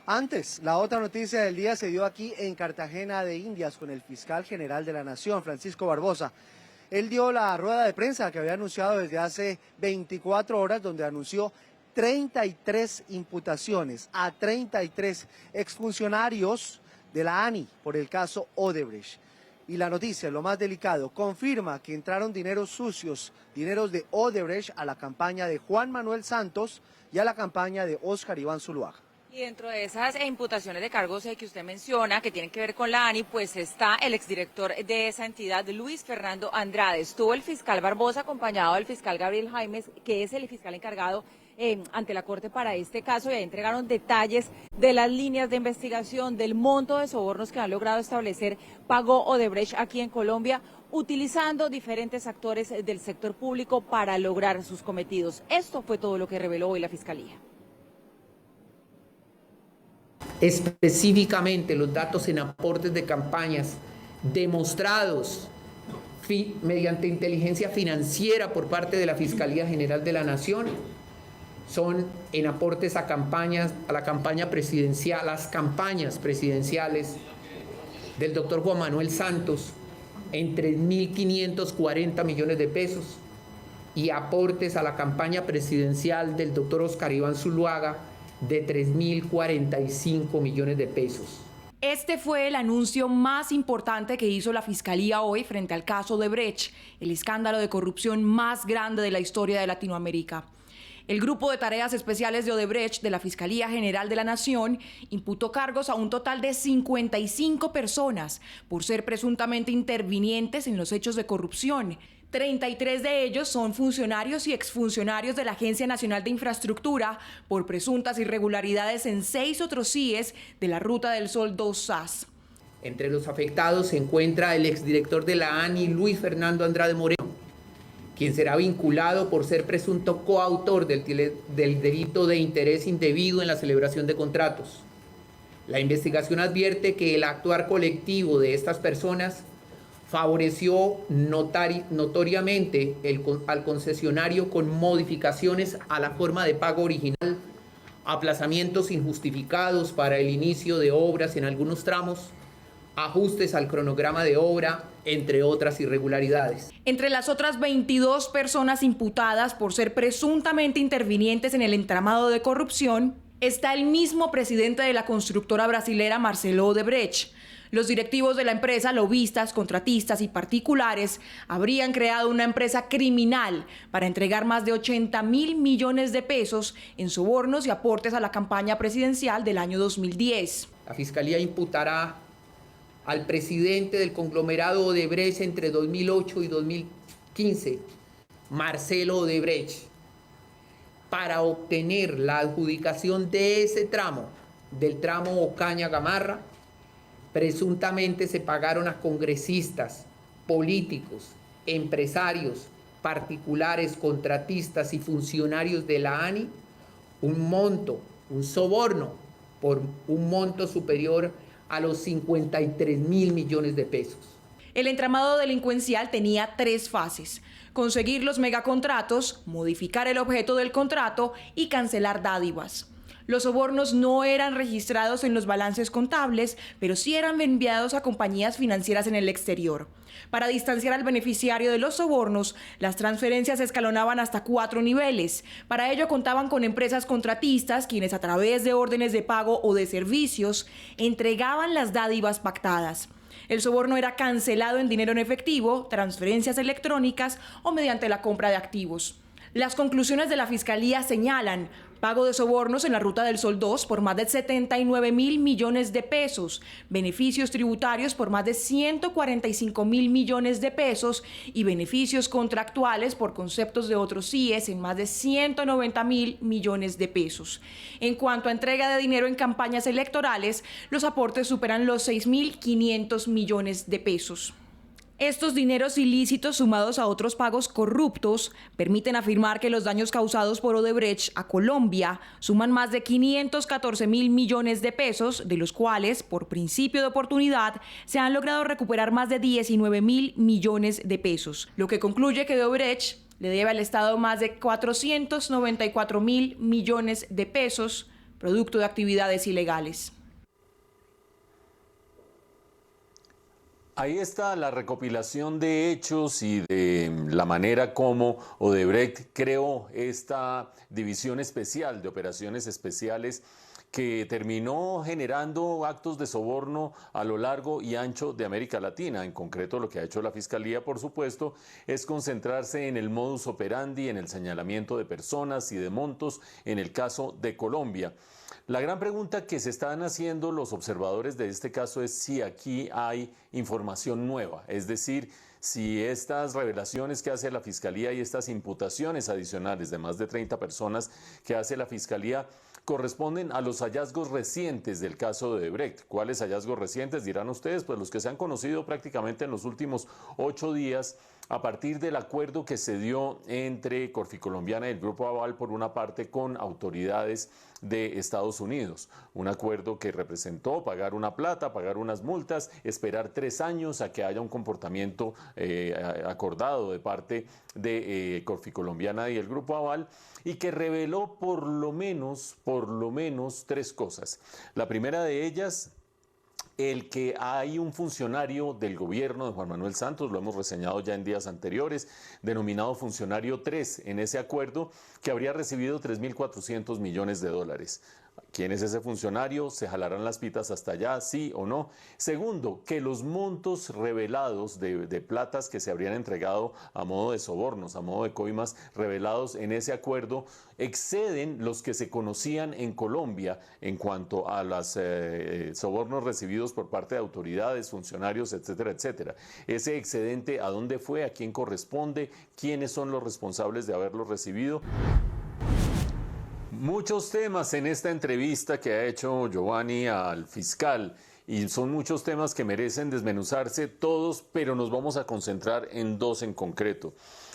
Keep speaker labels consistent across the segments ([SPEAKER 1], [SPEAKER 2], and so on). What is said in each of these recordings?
[SPEAKER 1] Antes, la otra noticia del día se dio aquí en Cartagena de Indias con el fiscal general de la Nación, Francisco Barbosa. Él dio la rueda de prensa que había anunciado desde hace 24 horas, donde anunció 33 imputaciones a 33 exfuncionarios de la ANI por el caso Odebrecht. Y la noticia, lo más delicado, confirma que entraron dineros sucios, dineros de Odebrecht a la campaña de Juan Manuel Santos y a la campaña de Óscar Iván Zuluaga.
[SPEAKER 2] Y dentro de esas imputaciones de cargos que usted menciona, que tienen que ver con la ANI, pues está el exdirector de esa entidad, Luis Fernando Andrade. Estuvo el fiscal Barbosa acompañado del fiscal Gabriel Jaimes, que es el fiscal encargado ante la Corte para este caso, y ahí entregaron detalles de las líneas de investigación, del monto de sobornos que han logrado establecer Pago Odebrecht aquí en Colombia, utilizando diferentes actores del sector público para lograr sus cometidos. Esto fue todo lo que reveló hoy la Fiscalía.
[SPEAKER 3] Específicamente los datos en aportes de campañas demostrados mediante inteligencia financiera por parte de la Fiscalía General de la Nación son en aportes a campañas, a la campaña presidencial, las campañas presidenciales del doctor Juan Manuel Santos en 3.540 millones de pesos y aportes a la campaña presidencial del doctor Óscar Iván Zuluaga de 3.045 millones de pesos.
[SPEAKER 4] Este fue el anuncio más importante que hizo la Fiscalía hoy frente al caso Odebrecht, el escándalo de corrupción más grande de la historia de Latinoamérica. El Grupo de Tareas Especiales de Odebrecht de la Fiscalía General de la Nación imputó cargos a un total de 55 personas por ser presuntamente intervinientes en los hechos de corrupción. 33 de ellos son funcionarios y exfuncionarios de la Agencia Nacional de Infraestructura por presuntas irregularidades en 6 otros CIEs de la Ruta del Sol 2 SAS.
[SPEAKER 3] Entre los afectados se encuentra el exdirector de la ANI, Luis Fernando Andrade Moreno, quien será vinculado por ser presunto coautor del delito de interés indebido en la celebración de contratos. La investigación advierte que el actuar colectivo de estas personas favoreció notoriamente al concesionario con modificaciones a la forma de pago original, aplazamientos injustificados para el inicio de obras en algunos tramos, ajustes al cronograma de obra, entre otras irregularidades.
[SPEAKER 4] Entre las otras 22 personas imputadas por ser presuntamente intervinientes en el entramado de corrupción, está el mismo presidente de la constructora brasilera Marcelo Odebrecht. Los directivos de la empresa, lobistas, contratistas y particulares habrían creado una empresa criminal para entregar más de 80.000 millones de pesos en sobornos y aportes a la campaña presidencial del año 2010.
[SPEAKER 3] La Fiscalía imputará al presidente del conglomerado Odebrecht entre 2008 y 2015, Marcelo Odebrecht, para obtener la adjudicación de ese tramo, del tramo Ocaña-Gamarra. Presuntamente se pagaron a congresistas, políticos, empresarios, particulares, contratistas y funcionarios de la ANI un soborno por un monto superior a los 53.000 millones de pesos.
[SPEAKER 4] El entramado delincuencial tenía 3 fases: conseguir los megacontratos, modificar el objeto del contrato y cancelar dádivas. Los sobornos no eran registrados en los balances contables, pero sí eran enviados a compañías financieras en el exterior. Para distanciar al beneficiario de los sobornos, las transferencias se escalonaban hasta 4 niveles. Para ello contaban con empresas contratistas, quienes a través de órdenes de pago o de servicios entregaban las dádivas pactadas. El soborno era cancelado en dinero en efectivo, transferencias electrónicas o mediante la compra de activos. Las conclusiones de la Fiscalía señalan pago de sobornos en la Ruta del Sol 2 por más de 79.000 millones de pesos, beneficios tributarios por más de 145.000 millones de pesos y beneficios contractuales por conceptos de otros CIEs en más de 190.000 millones de pesos. En cuanto a entrega de dinero en campañas electorales, los aportes superan los 6.500 millones de pesos. Estos dineros ilícitos sumados a otros pagos corruptos permiten afirmar que los daños causados por Odebrecht a Colombia suman más de 514.000 millones de pesos, de los cuales, por principio de oportunidad, se han logrado recuperar más de 19.000 millones de pesos, lo que concluye que Odebrecht le debe al Estado más de 494.000 millones de pesos, producto de actividades ilegales.
[SPEAKER 5] Ahí está la recopilación de hechos y de la manera como Odebrecht creó esta división especial de operaciones especiales que terminó generando actos de soborno a lo largo y ancho de América Latina. En concreto, lo que ha hecho la Fiscalía, por supuesto, es concentrarse en el modus operandi, en el señalamiento de personas y de montos en el caso de Colombia. La gran pregunta que se están haciendo los observadores de este caso es si aquí hay información nueva, es decir, si estas revelaciones que hace la Fiscalía y estas imputaciones adicionales de más de 30 personas que hace la Fiscalía corresponden a los hallazgos recientes del caso de Odebrecht. ¿Cuáles hallazgos recientes? Dirán ustedes, pues los que se han conocido prácticamente en los últimos 8 días a partir del acuerdo que se dio entre Corficolombiana y el Grupo Aval por una parte con autoridades de Estados Unidos. Un acuerdo que representó pagar una plata, pagar unas multas, esperar 3 años a que haya un comportamiento acordado de parte de Corficolombiana y el Grupo Aval y que reveló por lo menos 3 cosas. La primera de ellas, el que hay un funcionario del gobierno de Juan Manuel Santos, lo hemos reseñado ya en días anteriores, denominado funcionario 3 en ese acuerdo, que habría recibido 3.400 millones de dólares. ¿Quién es ese funcionario? ¿Se jalarán las pitas hasta allá? ¿Sí o no? Segundo, que los montos revelados de platas que se habrían entregado a modo de sobornos, a modo de coimas revelados en ese acuerdo, exceden los que se conocían en Colombia en cuanto a los sobornos recibidos por parte de autoridades, funcionarios, etcétera, etcétera. Ese excedente, ¿a dónde fue? ¿A quién corresponde? ¿Quiénes son los responsables de haberlo recibido? Muchos temas en esta entrevista que ha hecho Giovanni al fiscal y son muchos temas que merecen desmenuzarse todos, pero nos vamos a concentrar en 2 en concreto.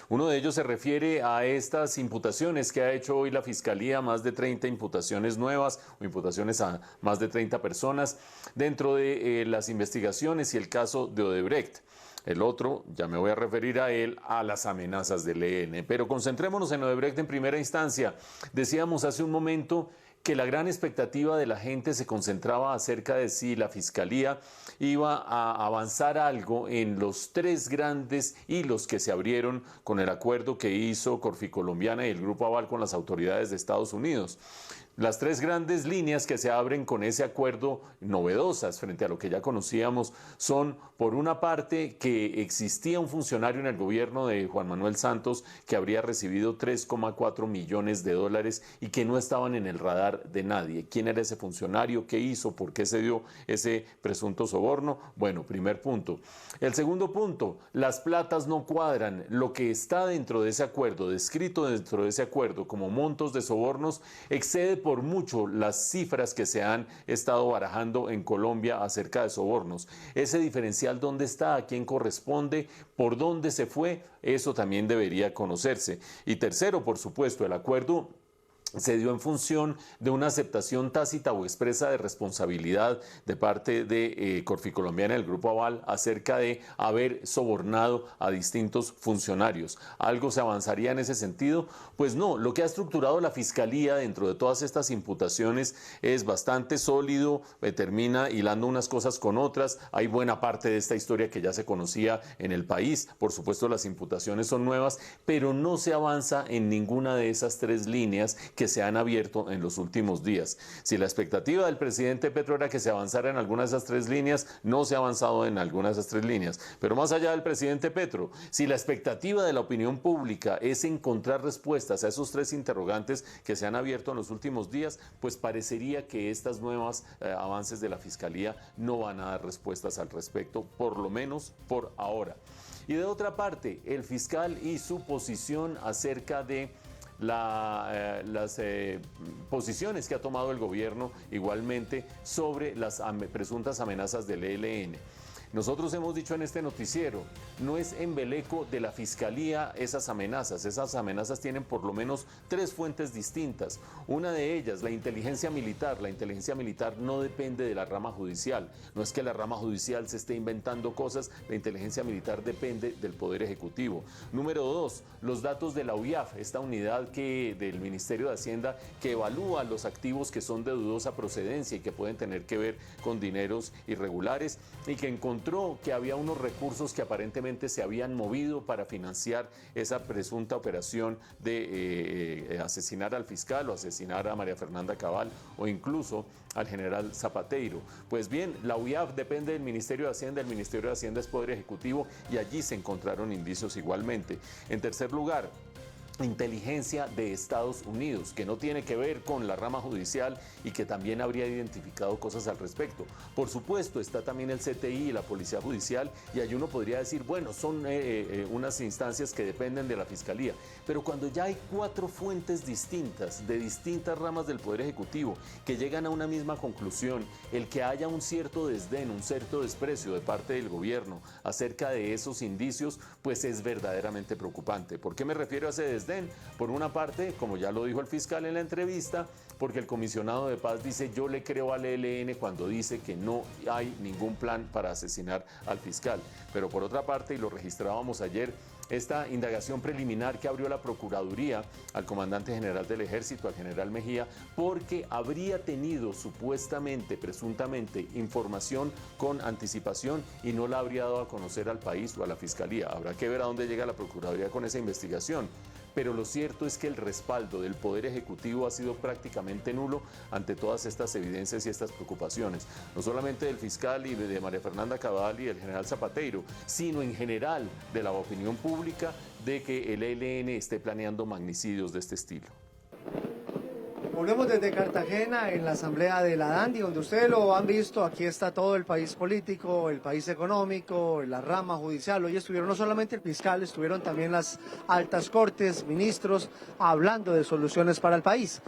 [SPEAKER 5] Uno de ellos se refiere a estas imputaciones que ha hecho hoy la Fiscalía, más de 30 imputaciones nuevas o imputaciones a más de 30 personas dentro de las investigaciones y el caso de Odebrecht. El otro, ya me voy a referir a él, a las amenazas del ELN. Pero concentrémonos en Odebrecht en primera instancia. Decíamos hace un momento que la gran expectativa de la gente se concentraba acerca de si la Fiscalía iba a avanzar algo en los 3 grandes hilos que se abrieron con el acuerdo que hizo Corficolombiana y el Grupo Aval con las autoridades de Estados Unidos. Las 3 grandes líneas que se abren con ese acuerdo, novedosas frente a lo que ya conocíamos, son, por una parte, que existía un funcionario en el gobierno de Juan Manuel Santos que habría recibido 3,4 millones de dólares y que no estaban en el radar de nadie. ¿Quién era ese funcionario? ¿Qué hizo? ¿Por qué se dio ese presunto soborno? Bueno, primer punto. El segundo punto, las platas no cuadran. Lo que está dentro de ese acuerdo, descrito dentro de ese acuerdo como montos de sobornos, excede por mucho las cifras que se han estado barajando en Colombia acerca de sobornos. Ese diferencial, ¿dónde está? ¿A quién corresponde? ¿Por dónde se fue? Eso también debería conocerse. Y tercero, por supuesto, el acuerdo se dio en función de una aceptación tácita o expresa de responsabilidad de parte de Corficolombiana y el Grupo Aval acerca de haber sobornado a distintos funcionarios. ¿Algo se avanzaría en ese sentido? Pues no, lo que ha estructurado la Fiscalía dentro de todas estas imputaciones es bastante sólido, termina hilando unas cosas con otras. Hay buena parte de esta historia que ya se conocía en el país. Por supuesto, las imputaciones son nuevas, pero no se avanza en ninguna de esas 3 líneas que se han abierto en los últimos días. Si la expectativa del presidente Petro era que se avanzara en alguna de esas 3 líneas, no se ha avanzado en alguna de esas 3 líneas. Pero más allá del presidente Petro, si la expectativa de la opinión pública es encontrar respuestas a esos 3 interrogantes que se han abierto en los últimos días, pues parecería que estas nuevas avances de la Fiscalía no van a dar respuestas al respecto, por lo menos por ahora. Y de otra parte, el fiscal y su posición acerca de las posiciones que ha tomado el gobierno igualmente sobre las presuntas amenazas del ELN. Nosotros hemos dicho en este noticiero, no es embeleco de la Fiscalía esas amenazas tienen por lo menos 3 fuentes distintas. Una de ellas, la inteligencia militar no depende de la rama judicial, no es que la rama judicial se esté inventando cosas, la inteligencia militar depende del Poder Ejecutivo. Número 2, los datos de la UIAF, esta unidad del Ministerio de Hacienda que evalúa los activos que son de dudosa procedencia y que pueden tener que ver con dineros irregulares y que encontró que había unos recursos que aparentemente se habían movido para financiar esa presunta operación de asesinar al fiscal o asesinar a María Fernanda Cabal o incluso al general Zapateiro. Pues bien, la UIAF depende del Ministerio de Hacienda, el Ministerio de Hacienda es Poder Ejecutivo y allí se encontraron indicios igualmente. En tercer lugar, inteligencia de Estados Unidos, que no tiene que ver con la rama judicial y que también habría identificado cosas al respecto. Por supuesto, está también el CTI y la Policía Judicial, y ahí uno podría decir, bueno, son unas instancias que dependen de la Fiscalía, pero cuando ya hay 4 fuentes distintas, de distintas ramas del Poder Ejecutivo, que llegan a una misma conclusión, el que haya un cierto desdén, un cierto desprecio de parte del gobierno acerca de esos indicios, pues es verdaderamente preocupante. ¿Por qué me refiero a ese desdén? Por una parte, como ya lo dijo el fiscal en la entrevista, porque el comisionado de paz dice yo le creo al ELN cuando dice que no hay ningún plan para asesinar al fiscal. Pero por otra parte, y lo registrábamos ayer, esta indagación preliminar que abrió la Procuraduría al comandante general del Ejército, al general Mejía, porque habría tenido supuestamente, presuntamente, información con anticipación y no la habría dado a conocer al país o a la Fiscalía. Habrá que ver a dónde llega la Procuraduría con esa investigación. Pero lo cierto es que el respaldo del Poder Ejecutivo ha sido prácticamente nulo ante todas estas evidencias y estas preocupaciones, no solamente del fiscal y de María Fernanda Cabal y del general Zapateiro, sino en general de la opinión pública de que el ELN esté planeando magnicidios de este estilo.
[SPEAKER 1] Volvemos desde Cartagena en la asamblea de la DANDI, donde ustedes lo han visto, aquí está todo el país político, el país económico, la rama judicial. Hoy estuvieron no solamente el fiscal, estuvieron también las altas cortes, ministros, hablando de soluciones para el país.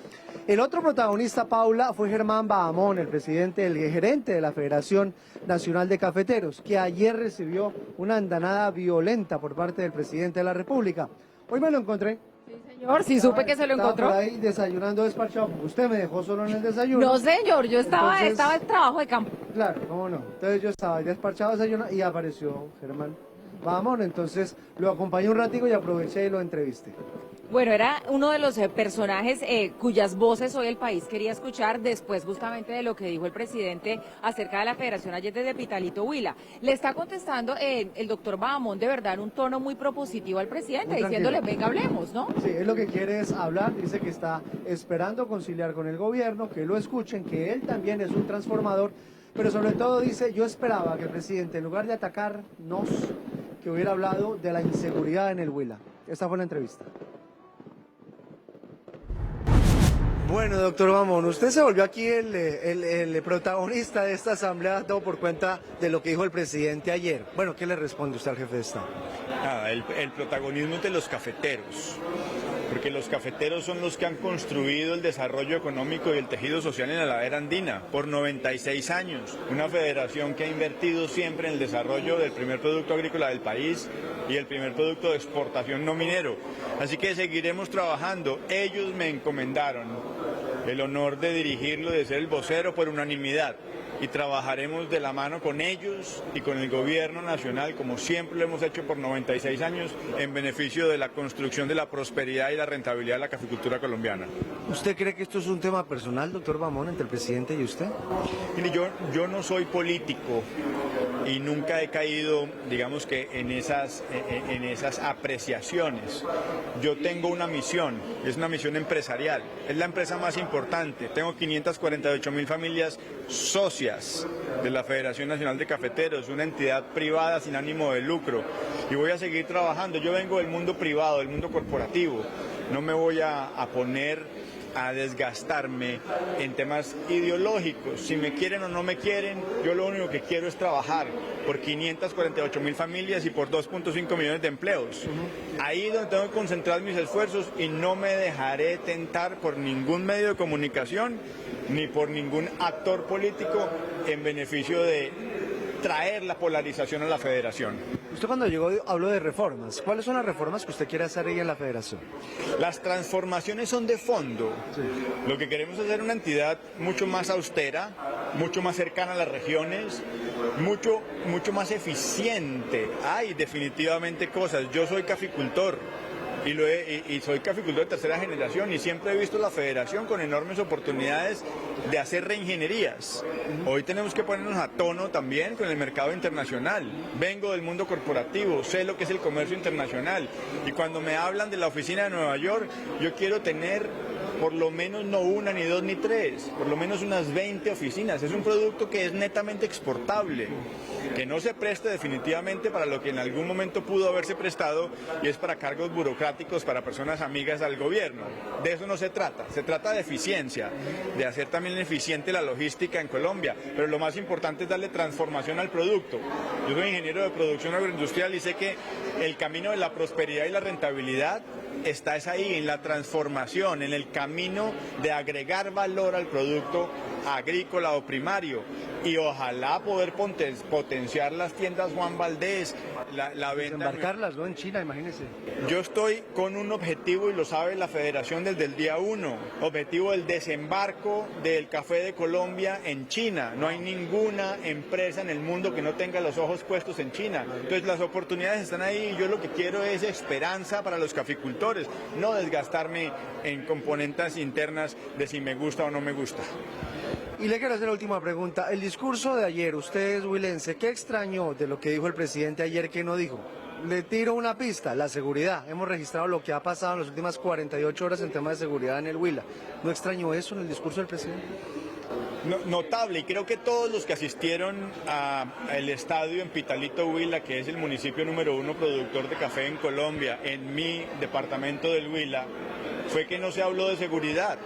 [SPEAKER 1] El otro protagonista, Paula, fue Germán Bahamón, el gerente de la Federación Nacional de Cafeteros, que ayer recibió una andanada violenta por parte del presidente de la República. Hoy me lo encontré.
[SPEAKER 2] Señor, sí supe que se lo encontró.
[SPEAKER 1] Estaba por ahí desayunando despachado. Usted me dejó solo en el desayuno.
[SPEAKER 2] No, señor, yo estaba en trabajo de campo.
[SPEAKER 1] Claro, cómo no. Entonces yo estaba despachado desayunando y apareció Germán Bahamón. Entonces lo acompañé un ratico y aproveché y lo entrevisté.
[SPEAKER 2] Bueno, era uno de los personajes cuyas voces hoy el país quería escuchar después justamente de lo que dijo el presidente acerca de la federación ayer desde Pitalito Huila. Le está contestando el doctor Bahamón de verdad en un tono muy propositivo al presidente, diciéndole, venga, hablemos, ¿no?
[SPEAKER 1] Sí, él lo que quiere es hablar, dice que está esperando conciliar con el gobierno, que lo escuchen, que él también es un transformador, pero sobre todo dice, yo esperaba que el presidente, en lugar de atacarnos, que hubiera hablado de la inseguridad en el Huila. Esta fue la entrevista. Bueno, doctor Bahamón, usted se volvió aquí el protagonista de esta asamblea, todo por cuenta de lo que dijo el presidente ayer. Bueno, ¿qué le responde usted al jefe de Estado?
[SPEAKER 6] Nada, el protagonismo es de los cafeteros, porque los cafeteros son los que han construido el desarrollo económico y el tejido social en la ladera andina por 96 años. Una federación que ha invertido siempre en el desarrollo del primer producto agrícola del país y el primer producto de exportación no minero. Así que seguiremos trabajando. Ellos me encomendaron el honor de dirigirlo, de ser el vocero por unanimidad. Y trabajaremos de la mano con ellos y con el gobierno nacional, como siempre lo hemos hecho por 96 años, en beneficio de la construcción de la prosperidad y la rentabilidad de la caficultura colombiana.
[SPEAKER 1] ¿Usted cree que esto es un tema personal, doctor Bahamón, entre el presidente y usted?
[SPEAKER 6] Mire, yo no soy político y nunca he caído, digamos que en esas apreciaciones. Yo tengo una misión, es una misión empresarial, es la empresa más importante. Tengo 548.000 familias socias de la Federación Nacional de Cafeteros, una entidad privada sin ánimo de lucro, y voy a seguir trabajando. Yo vengo del mundo privado, del mundo corporativo, no me voy a poner a desgastarme en temas ideológicos. Si me quieren o no me quieren, yo lo único que quiero es trabajar por 548.000 familias y por 2.5 millones de empleos. Ahí es donde tengo que concentrar mis esfuerzos y no me dejaré tentar por ningún medio de comunicación ni por ningún actor político en beneficio de traer la polarización a la federación.
[SPEAKER 1] Usted cuando llegó habló de reformas. ¿Cuáles son las reformas que usted quiere hacer ahí en la federación?
[SPEAKER 6] Las transformaciones son de fondo.
[SPEAKER 1] Sí.
[SPEAKER 6] Lo que queremos es hacer una entidad mucho más austera, mucho más cercana a las regiones, mucho más eficiente. Hay definitivamente cosas. Yo soy caficultor. Y soy caficultor de tercera generación y siempre he visto la federación con enormes oportunidades de hacer reingenierías. Hoy tenemos que ponernos a tono también con el mercado internacional. Vengo del mundo corporativo, sé lo que es el comercio internacional y cuando me hablan de la oficina de Nueva York, yo quiero tener por lo menos no una, ni dos, ni tres, por lo menos unas 20 oficinas. Es un producto que es netamente exportable, que no se presta definitivamente para lo que en algún momento pudo haberse prestado y es para cargos burocráticos, para personas amigas al gobierno. De eso no se trata de eficiencia, de hacer también eficiente la logística en Colombia, pero lo más importante es darle transformación al producto. Yo soy ingeniero de producción agroindustrial y sé que el camino de la prosperidad y la rentabilidad está ahí, en la transformación, en el camino de agregar valor al producto agrícola o primario y ojalá poder potenciar las tiendas Juan Valdés, la venta.
[SPEAKER 1] Embarcarlas, ¿no? En China, imagínese.
[SPEAKER 6] Yo estoy con un objetivo y lo sabe la federación desde el día 1, objetivo del desembarco del café de Colombia en China. No hay ninguna empresa en el mundo que no tenga los ojos puestos en China. Entonces las oportunidades están ahí y yo lo que quiero es esperanza para los caficultores, no desgastarme en componentes internas de si me gusta o no me gusta.
[SPEAKER 1] Y le quiero hacer la última pregunta. El discurso de ayer, usted es huilense, ¿qué extrañó de lo que dijo el presidente ayer que no dijo? Le tiro una pista, la seguridad. Hemos registrado lo que ha pasado en las últimas 48 horas en temas de seguridad en el Huila. ¿No extrañó eso en el discurso del presidente?
[SPEAKER 6] Notable, y creo que todos los que asistieron al estadio en Pitalito, Huila, que es el municipio número 1 productor de café en Colombia, en mi departamento del Huila, fue que no se habló de seguridad.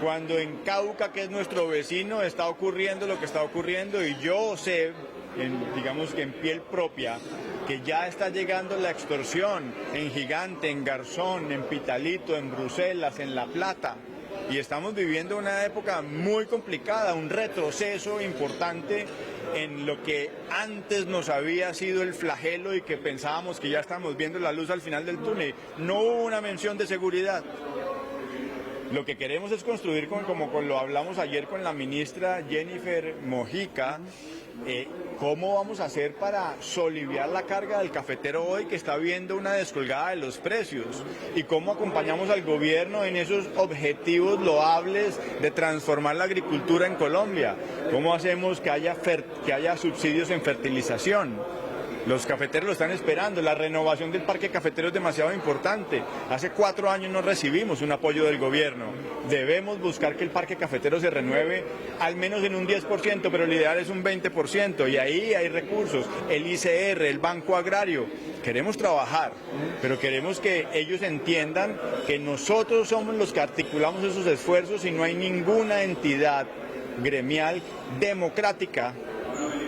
[SPEAKER 6] Cuando en Cauca, que es nuestro vecino, está ocurriendo lo que está ocurriendo y yo sé, digamos que en piel propia, que ya está llegando la extorsión en Gigante, en Garzón, en Pitalito, en Bruselas, en La Plata. Y estamos viviendo una época muy complicada, un retroceso importante en lo que antes nos había sido el flagelo y que pensábamos que ya estábamos viendo la luz al final del túnel. No hubo una mención de seguridad. Lo que queremos es construir, como lo hablamos ayer con la ministra Jennifer Mojica, cómo vamos a hacer para soliviar la carga del cafetero hoy que está viendo una descolgada de los precios y cómo acompañamos al gobierno en esos objetivos loables de transformar la agricultura en Colombia, cómo hacemos que haya subsidios en fertilización. Los cafeteros lo están esperando, la renovación del parque cafetero es demasiado importante. Hace 4 años no recibimos un apoyo del gobierno. Debemos buscar que el parque cafetero se renueve al menos en un 10%, pero el ideal es un 20%, y ahí hay recursos. El ICR, el Banco Agrario. Queremos trabajar, pero queremos que ellos entiendan que nosotros somos los que articulamos esos esfuerzos y no hay ninguna entidad gremial democrática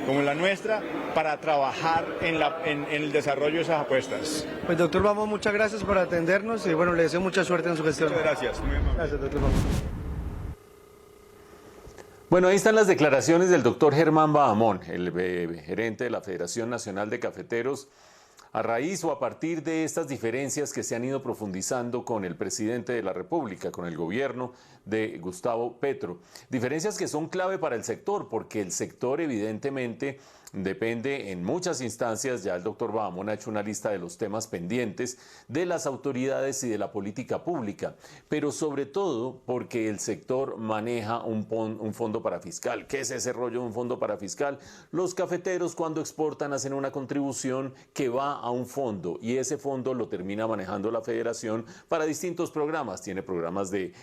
[SPEAKER 6] como la nuestra para trabajar en el desarrollo de esas apuestas.
[SPEAKER 1] Pues doctor Vamos, muchas gracias por atendernos y bueno, le deseo mucha suerte en su gestión.
[SPEAKER 6] Muchas gracias. Muy amable.
[SPEAKER 1] Gracias, doctor Vamos.
[SPEAKER 5] Bueno, ahí están las declaraciones del doctor Germán Bahamón, el gerente de la Federación Nacional de Cafeteros, a raíz o a partir de estas diferencias que se han ido profundizando con el presidente de la República, con el gobierno de Gustavo Petro. Diferencias que son clave para el sector, porque el sector evidentemente depende en muchas instancias, ya el doctor Bahamón ha hecho una lista de los temas pendientes de las autoridades y de la política pública, pero sobre todo porque el sector maneja un fondo parafiscal. ¿Qué es ese rollo de un fondo parafiscal? Los cafeteros cuando exportan hacen una contribución que va a un fondo y ese fondo lo termina manejando la federación para distintos programas. Tiene programas de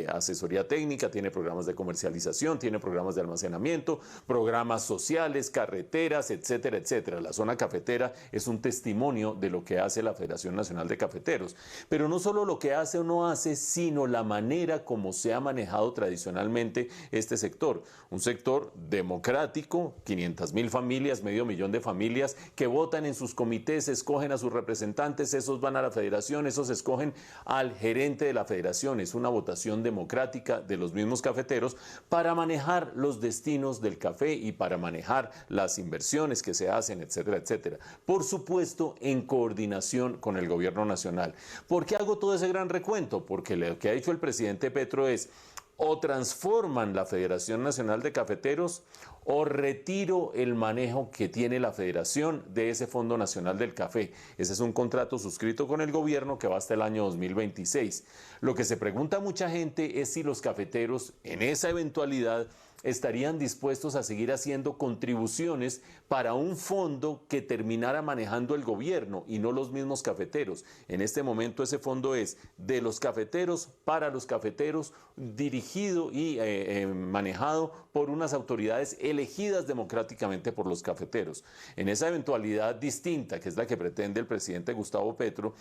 [SPEAKER 5] asesoría técnica, tiene programas de comercialización, tiene programas de almacenamiento, programas sociales, carreteras, etcétera, etcétera. La zona cafetera es un testimonio de lo que hace la Federación Nacional de Cafeteros. Pero no solo lo que hace o no hace, sino la manera como se ha manejado tradicionalmente este sector. Un sector democrático, 500.000 familias, 500.000 de familias que votan en sus comités, escogen a sus representantes, esos van a la federación, esos escogen al gerente de la federación. Es una votación democrática de los mismos cafeteros para manejar los destinos del café y para manejar las inversiones que se hacen, etcétera, etcétera. Por supuesto, en coordinación con el gobierno nacional. ¿Por qué hago todo ese gran recuento? Porque lo que ha dicho el presidente Petro es: o transforman la Federación Nacional de Cafeteros o retiro el manejo que tiene la Federación de ese Fondo Nacional del Café. Ese es un contrato suscrito con el gobierno que va hasta el año 2026. Lo que se pregunta mucha gente es si los cafeteros, en esa eventualidad, estarían dispuestos a seguir haciendo contribuciones para un fondo que terminara manejando el gobierno y no los mismos cafeteros. En este momento ese fondo es de los cafeteros para los cafeteros, dirigido y manejado por unas autoridades elegidas democráticamente por los cafeteros. En esa eventualidad distinta, que es la que pretende el presidente Gustavo Petro,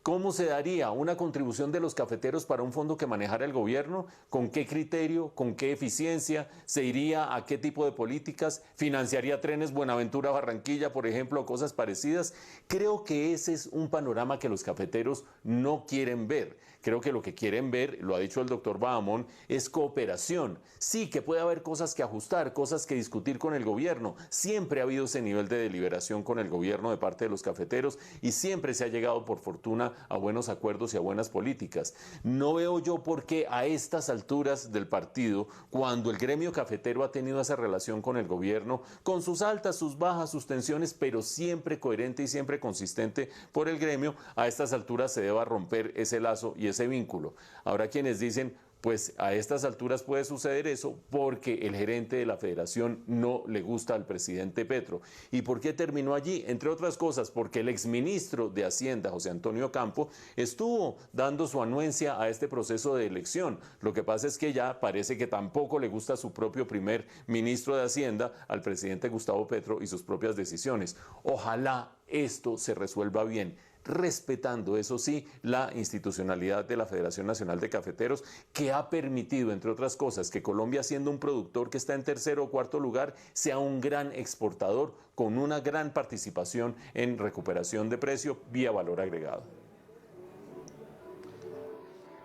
[SPEAKER 5] ¿cómo se daría una contribución de los cafeteros para un fondo que manejara el gobierno? ¿Con qué criterio? ¿Con qué eficiencia? ¿Se iría a qué tipo de políticas? ¿Financiaría trenes Buenaventura-Barranquilla, por ejemplo, o cosas parecidas? Creo que ese es un panorama que los cafeteros no quieren ver. Creo que lo que quieren ver, lo ha dicho el doctor Bahamón, es cooperación. Sí, que puede haber cosas que ajustar, cosas que discutir con el gobierno. Siempre ha habido ese nivel de deliberación con el gobierno de parte de los cafeteros y siempre se ha llegado, por fortuna, a buenos acuerdos y a buenas políticas. No veo yo por qué a estas alturas del partido, cuando el gremio cafetero ha tenido esa relación con el gobierno, con sus altas, sus bajas, sus tensiones, pero siempre coherente y siempre consistente por el gremio, a estas alturas se deba romper ese lazo y ese vínculo. Habrá quienes dicen: pues a estas alturas puede suceder eso porque el gerente de la federación no le gusta al presidente Petro. ¿Y por qué terminó allí? Entre otras cosas, porque el exministro de Hacienda, José Antonio Campo, estuvo dando su anuencia a este proceso de elección. Lo que pasa es que ya parece que tampoco le gusta a su propio primer ministro de Hacienda, al presidente Gustavo Petro, y sus propias decisiones. Ojalá esto se resuelva bien, respetando, eso sí, la institucionalidad de la Federación Nacional de Cafeteros, que ha permitido, entre otras cosas, que Colombia, siendo un productor que está en tercero o cuarto lugar, sea un gran exportador con una gran participación en recuperación de precio vía valor agregado.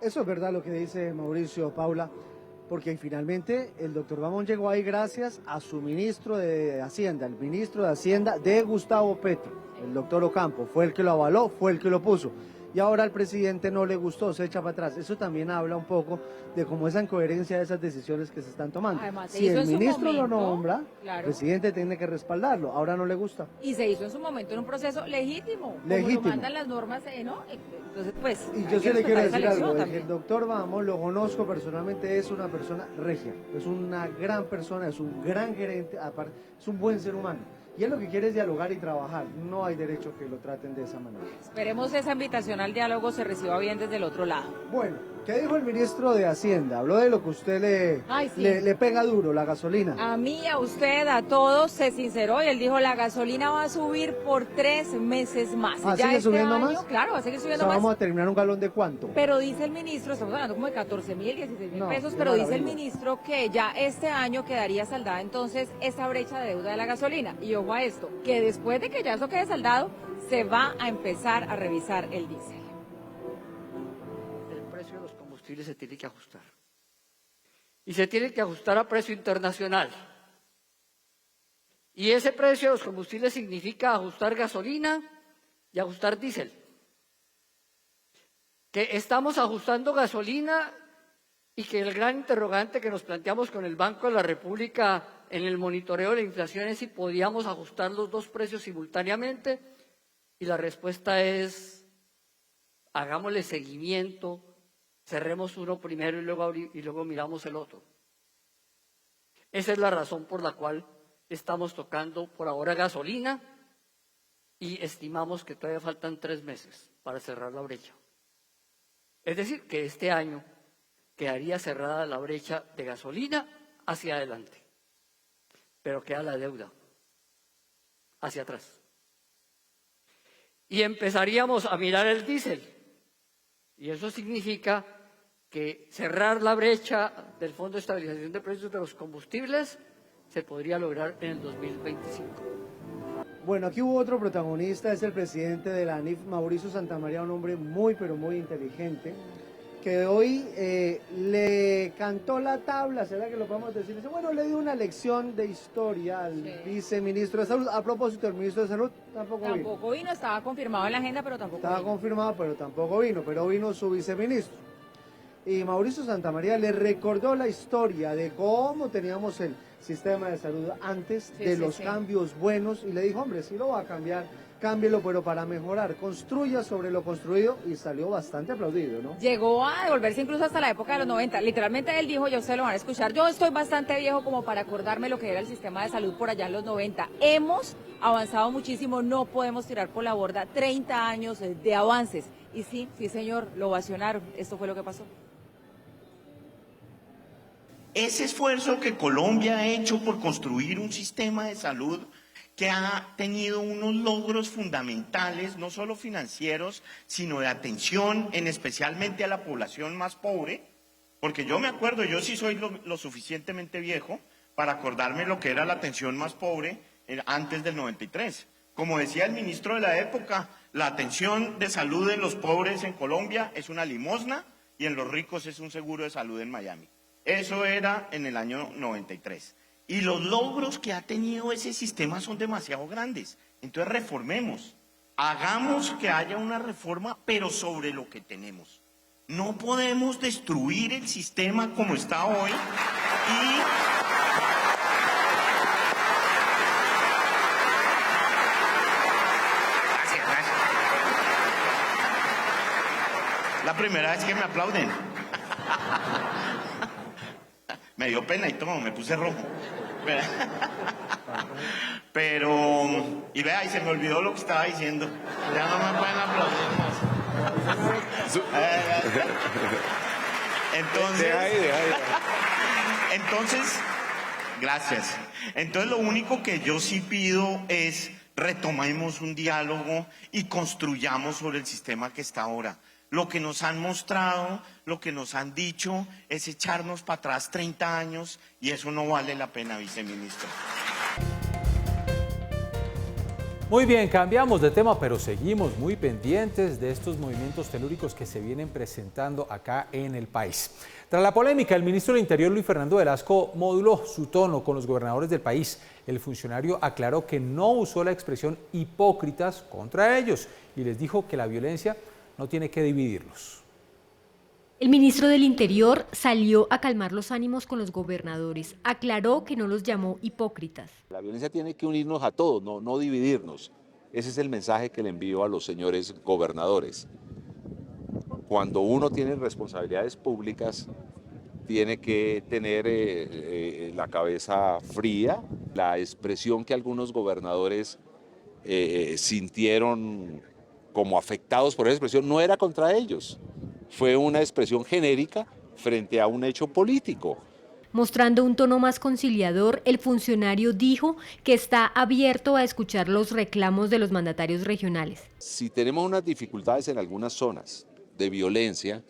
[SPEAKER 1] Eso es verdad lo que dice Mauricio, Paula, porque finalmente el doctor Bahamón llegó ahí gracias a su ministro de Hacienda, el ministro de Hacienda de Gustavo Petro. El doctor Ocampo fue el que lo avaló, fue el que lo puso. Y ahora al presidente no le gustó, se echa para atrás. Eso también habla un poco de cómo esa incoherencia de esas decisiones que se están tomando.
[SPEAKER 2] Además,
[SPEAKER 1] si el ministro
[SPEAKER 2] momento,
[SPEAKER 1] lo nombra,
[SPEAKER 2] claro,
[SPEAKER 1] el presidente tiene que respaldarlo. Ahora no le gusta.
[SPEAKER 2] y se hizo en su momento en un proceso legítimo,
[SPEAKER 1] Legítimo.
[SPEAKER 2] como lo mandan las normas, ¿no? Entonces, pues,
[SPEAKER 1] Y yo sí le quiero decir algo,
[SPEAKER 2] también.
[SPEAKER 1] el doctor Bahamón lo conozco personalmente, es una persona regia, es una gran persona, es un gran gerente, aparte, es un buen ser humano. Y él lo que quiere es dialogar y trabajar, no hay derecho que lo traten de esa manera.
[SPEAKER 2] Esperemos esa invitación al diálogo se reciba bien desde el otro lado.
[SPEAKER 1] Bueno, ¿qué dijo el ministro de Hacienda? Habló de lo que usted le pega duro, la gasolina.
[SPEAKER 2] A mí, a usted, a todos, se sinceró y él dijo: la gasolina va a subir por 3 meses más.
[SPEAKER 1] ¿Ah, sigue subiendo más?
[SPEAKER 2] Claro, va a seguir
[SPEAKER 1] O
[SPEAKER 2] subiendo
[SPEAKER 1] sea,
[SPEAKER 2] más.
[SPEAKER 1] vamos a terminar un galón de ¿cuánto?
[SPEAKER 2] Pero dice el ministro, estamos hablando como de 14.000, 16.000
[SPEAKER 1] No,
[SPEAKER 2] pesos,
[SPEAKER 1] qué
[SPEAKER 2] pero dice el
[SPEAKER 1] maravilla.
[SPEAKER 2] ministro que ya este año quedaría saldada entonces esa brecha de deuda de la gasolina. Y ojo a esto, que después de que ya eso quede saldado, se va a empezar a revisar el diésel.
[SPEAKER 7] El precio de los combustibles se tiene que ajustar. Y se tiene que ajustar a precio internacional. Y ese precio de los combustibles significa ajustar gasolina y ajustar diésel. Que estamos ajustando gasolina y que el gran interrogante que nos planteamos con el Banco de la República en el monitoreo de la inflación es si podíamos ajustar los dos precios simultáneamente, y la respuesta es: hagámosle seguimiento, cerremos uno primero y luego miramos el otro. Esa es la razón por la cual estamos tocando por ahora gasolina y estimamos que todavía faltan 3 meses para cerrar la brecha. Es decir, que este año quedaría cerrada la brecha de gasolina hacia adelante, pero queda la deuda hacia atrás. Y empezaríamos a mirar el diésel, y eso significa que cerrar la brecha del Fondo de Estabilización de Precios de los Combustibles se podría lograr en el 2025.
[SPEAKER 1] Bueno, aquí hubo otro protagonista, es el presidente de la ANIF, Mauricio Santamaría, un hombre muy, pero muy inteligente, que hoy le cantó la tabla, ¿será que lo podemos decir? Dice, bueno, le dio una lección de historia al viceministro de Salud. A propósito, el ministro de Salud
[SPEAKER 2] Tampoco vino, estaba confirmado en la agenda, pero tampoco
[SPEAKER 1] Estaba
[SPEAKER 2] vino.
[SPEAKER 1] confirmado, pero tampoco vino, pero vino su viceministro. Y Mauricio Santamaría le recordó la historia de cómo teníamos el sistema de salud antes de los cambios buenos y le dijo, hombre, si lo va a cambiar, cámbielo, pero para mejorar, construya sobre lo construido, y salió bastante aplaudido, ¿no?
[SPEAKER 2] Llegó a devolverse incluso hasta la época de los 90. Literalmente él dijo, ya ustedes lo van a escuchar, yo estoy bastante viejo como para acordarme lo que era el sistema de salud por allá en los 90. Hemos avanzado muchísimo, no podemos tirar por la borda 30 años de avances. Y sí, señor, lo ovacionaron. Esto fue lo que pasó.
[SPEAKER 8] Ese esfuerzo que Colombia ha hecho por construir un sistema de salud que ha tenido unos logros fundamentales, no solo financieros, sino de atención, especialmente a la población más pobre, porque yo me acuerdo, yo sí soy lo suficientemente viejo para acordarme lo que era la atención más pobre antes del 93. Como decía el ministro de la época, la atención de salud de los pobres en Colombia es una limosna y en los ricos es un seguro de salud en Miami. Eso era en el año 93. Y los logros que ha tenido ese sistema son demasiado grandes. Entonces reformemos, hagamos que haya una reforma, pero sobre lo que tenemos. No podemos destruir el sistema como está hoy y... Gracias. La primera vez que me aplauden. Me dio pena y todo, me puse rojo. Pero, y vea, y se me olvidó lo que estaba diciendo. Ya no me pueden aplaudir más. Entonces, gracias. Entonces lo único que yo sí pido es retomemos un diálogo y construyamos sobre el sistema que está ahora. Lo que nos han mostrado, lo que nos han dicho es echarnos para atrás 30 años y eso no vale la pena, viceministro.
[SPEAKER 9] Muy bien, cambiamos de tema, pero seguimos muy pendientes de estos movimientos telúricos que se vienen presentando acá en el país. Tras la polémica, el ministro del Interior, Luis Fernando Velasco, moduló su tono con los gobernadores del país. El funcionario aclaró que no usó la expresión hipócritas contra ellos y les dijo que la violencia no tiene que dividirlos.
[SPEAKER 10] El ministro del Interior salió a calmar los ánimos con los gobernadores. Aclaró que no los llamó hipócritas.
[SPEAKER 11] La violencia tiene que unirnos a todos, no dividirnos. Ese es el mensaje que le envío a los señores gobernadores. Cuando uno tiene responsabilidades públicas, tiene que tener la cabeza fría. La expresión que algunos gobernadores sintieron como afectados por esa expresión no era contra ellos, fue una expresión genérica frente a un hecho político.
[SPEAKER 10] Mostrando un tono más conciliador, el funcionario dijo que está abierto a escuchar los reclamos de los mandatarios regionales.
[SPEAKER 11] Si tenemos unas dificultades en algunas zonas de violencia,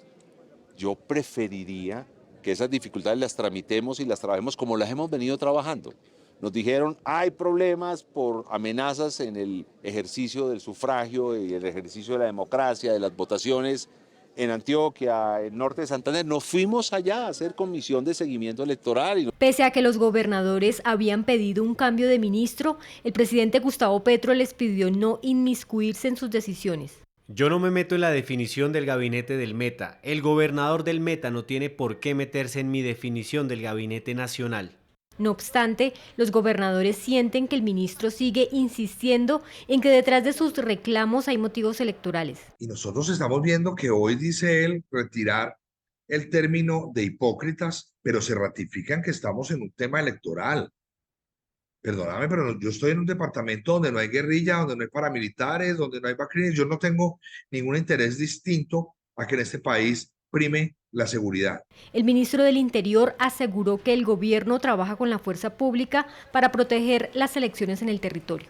[SPEAKER 11] yo preferiría que esas dificultades las tramitemos y las trabajemos como las hemos venido trabajando. Nos dijeron, hay problemas por amenazas en el ejercicio del sufragio y el ejercicio de la democracia, de las votaciones en Antioquia, en norte de Santander. Nos fuimos allá a hacer comisión de seguimiento electoral.
[SPEAKER 10] Pese a que los gobernadores habían pedido un cambio de ministro, el presidente Gustavo Petro les pidió no inmiscuirse en sus decisiones.
[SPEAKER 12] Yo no me meto en la definición del gabinete del Meta. El gobernador del Meta no tiene por qué meterse en mi definición del gabinete nacional.
[SPEAKER 10] No obstante, los gobernadores sienten que el ministro sigue insistiendo en que detrás de sus reclamos hay motivos electorales.
[SPEAKER 13] Y nosotros estamos viendo que hoy dice él retirar el término de hipócritas, pero se ratifican que estamos en un tema electoral. Perdóname, pero yo estoy en un departamento donde no hay guerrilla, donde no hay paramilitares, donde no hay vacrines. Yo no tengo ningún interés distinto a que en este país prime la seguridad.
[SPEAKER 10] El ministro del Interior aseguró que el gobierno trabaja con la fuerza pública para proteger las elecciones en el territorio.